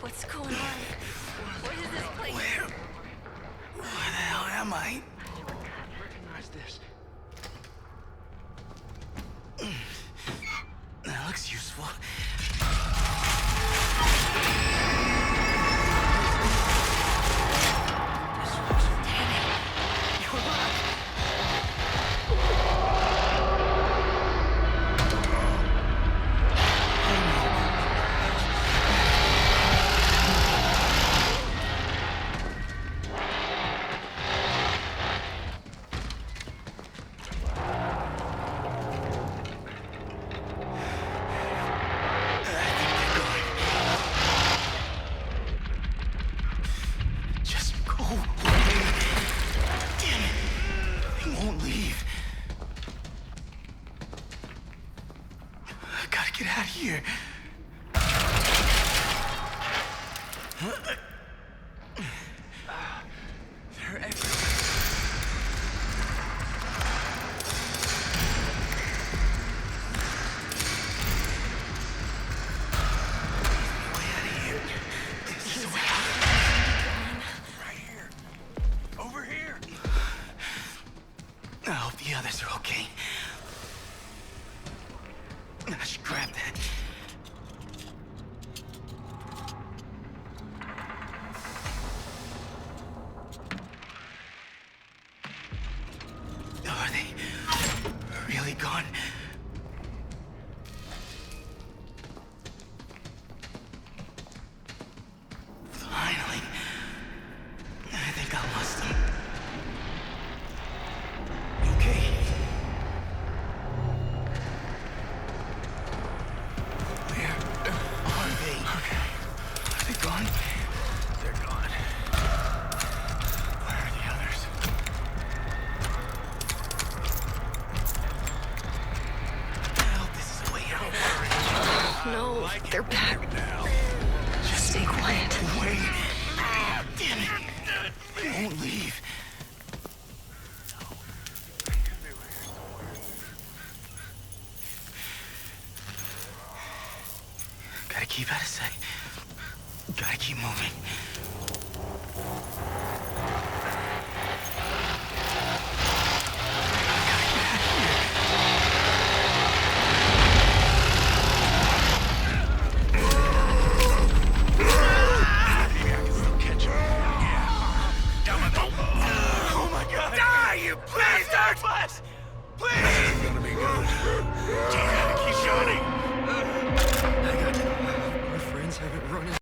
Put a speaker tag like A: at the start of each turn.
A: What's going on? What is this place?
B: Where the hell am I?
C: Recognize this.
B: That looks useful. Just go away. Damn it. They won't leave. I gotta get out of here. They're everywhere. Way out of here. This is the way out.
C: Right here. Over here.
B: I hope the others are okay. I should grab that. Are they really gone? Finally. I think I lost them. Okay. Where are they?
C: Okay.
B: Are they gone?
C: They're gone. Where are the others?
B: I hope this is a way out.
A: No, they're back.
C: Now.
A: Just stay quiet.
B: Wait. Damn it. They won't leave. Gotta keep out of sight. Gotta keep moving.